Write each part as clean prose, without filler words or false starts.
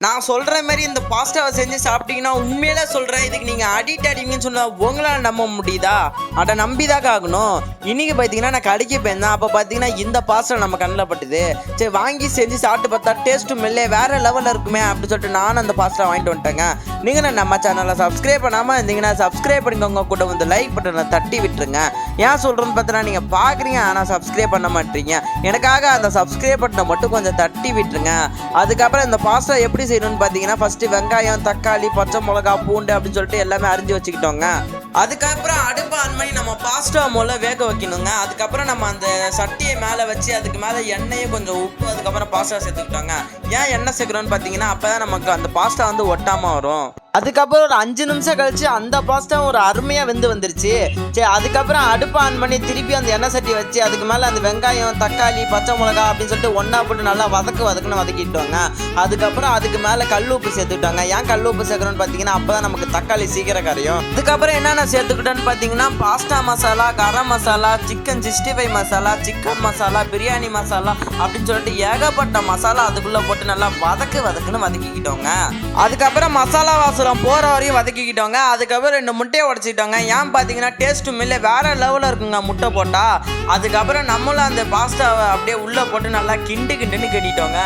நான் சொல்கிற மாதிரி இந்த பாஸ்டாவை செஞ்சு சாப்பிட்டீங்கன்னா உண்மையிலே சொல்கிறேன், இதுக்கு நீங்கள் அடிக்ட் ஆகிடுவீங்கன்னு சொன்னால் உங்களால் நம்ப முடியுதா? அதை நம்பிதாக்க ஆகணும். இன்றைக்கி பார்த்தீங்கன்னா நான் கடைக்கு போயிருந்தேன். அப்போ பார்த்தீங்கன்னா இந்த பாஸ்டா நம்ம கண்ணில் பட்டுது. சரி வாங்கி செஞ்சு சாப்பிட்டு பார்த்தா டேஸ்ட்டு மெல்லே வேறு லெவலில் இருக்குமே அப்படின்னு சொல்லிட்டு நானும் அந்த பாஸ்டா வாங்கிட்டு வந்துட்டேங்க. நீங்கள் நம்ம சேனலை சப்ஸ்கிரைப் பண்ணாமல் இருந்தீங்கன்னா சப்ஸ்கிரைப் பண்ணிக்கோங்க, கூட வந்து லைக் பட்டனை தட்டி விட்டுருங்க. ஏன் சொல்கிறேன்னு பார்த்தீங்கன்னா நீங்கள் பார்க்குறீங்க ஆனால் சப்ஸ்கிரைப் பண்ண மாட்டீங்க. எனக்காக அந்த சப்ஸ்கிரைப் பட்டனை மட்டும் கொஞ்சம் தட்டி விட்டுருங்க. அதுக்கப்புறம் இந்த பாஸ்டா எப்படி செய்யணும்னு பார்த்தீங்கன்னா ஃபஸ்ட்டு வெங்காயம், தக்காளி, பச்சை மிளகா, பூண்டு அப்படின்னு சொல்லிட்டு எல்லாமே அரிஞ்சு வச்சுக்கிட்டோங்க. அதுக்கப்புறம் அடுப்பு ஆன் பண்ணி நம்ம பாஸ்டா முதல்ல வேக வைக்கணுங்க. அதுக்கப்புறம் நம்ம அந்த சட்டியை மேலே வச்சு அதுக்கு மேலே எண்ணெயும் கொஞ்சம் உப்பு அதுக்கப்புறம் பாஸ்டா சேர்த்துக்கிட்டோங்க. ஏன் எண்ணெய் சேர்க்குறோன்னு பார்த்தீங்கன்னா அப்போ தான் நமக்கு அந்த பாஸ்டா வந்து ஒட்டாமல் வரும். அதுக்கப்புறம் ஒரு 5 நிமிஷம் கழிச்சு அந்த பாஸ்டா ஒரு அருமையாக வெந்து வந்துருச்சு. சரி அதுக்கப்புறம் அடுப்பு ஆன் பண்ணி திருப்பி அந்த எண்ணெய் சட்டி வச்சு அதுக்கு மேலே அந்த வெங்காயம், தக்காளி, பச்சை மிளகா அப்படின்னு சொல்லிட்டு ஒன்றா போட்டு நல்லா வதக்குன்னு வதக்கிட்டோங்க. அதுக்கப்புறம் அதுக்கு மேலே கல் உப்பு சேர்த்துக்கிட்டோங்க. ஏன் கல் உப்பு சேர்க்குறோன்னு பார்த்தீங்கன்னா அப்போ தான் நமக்கு தக்காளி சீக்கிரம் கரையும். அதுக்கப்புறம் என்னென்ன சேர்த்துக்கிட்டோன்னு பார்த்தீங்கன்னா பாஸ்டா மசாலா, கரம் மசாலா, சிக்கன் 65 மசாலா, சிக்கன் மசாலா, பிரியாணி மசாலா அப்படின்னு சொல்லிட்டு ஏகப்பட்ட மசாலா அதுக்குள்ளே போட்டு நல்லா வதக்குன்னு வதக்கிக்கிட்டோங்க. அதுக்கப்புறம் மசாலா வாசம் போகிற வரையும் வதக்கிக்கிட்டோங்க. அதுக்கப்புறம் 2 முட்டையை உடச்சிக்கிட்டோங்க. ஏன் பார்த்தீங்கன்னா டேஸ்ட்டு மில்ல வேறு லெவலில் இருக்குங்க முட்டை போட்டால். அதுக்கப்புறம் நம்மளும் அந்த பாஸ்டாவை அப்படியே உள்ளே போட்டு நல்லா கிண்டுன்னு கட்டிட்டோங்க.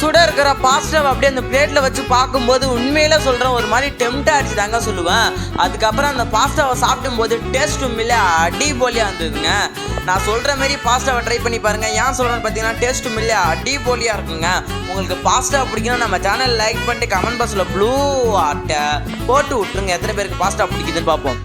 சுட இருக்கிற பாஸ்டாவை அப்படியே அந்த பிளேட்டில் வச்சு பார்க்கும்போது உண்மையில சொல்கிறேன் ஒரு மாதிரி டெம்ட்டாக ஆச்சு தாங்க சொல்லுவேன். அதுக்கப்புறம் அந்த பாஸ்டாவை சாப்பிடும்போது டேஸ்ட்டு மில்ல அடிபோலியாக இருந்ததுங்க. நான் சொல்கிற மாதிரி பாஸ்டாவை ட்ரை பண்ணி பாருங்கள். ஏன் சொல்கிறேன்னு பார்த்தீங்கன்னா டேஸ்ட்டு மில்ல அடிபோலியாக இருக்குங்க. உங்களுக்கு பாஸ்டா பிடிக்கணும் நம்ம சேனல் லைக் பண்ணிட்டு கமெண்ட் பாக்ஸில் ப்ளூ ஆட்டை போட்டு விட்டுருங்க. எத்தனை பேருக்கு பாஸ்டா பிடிக்குதுன்னு பார்ப்போம்.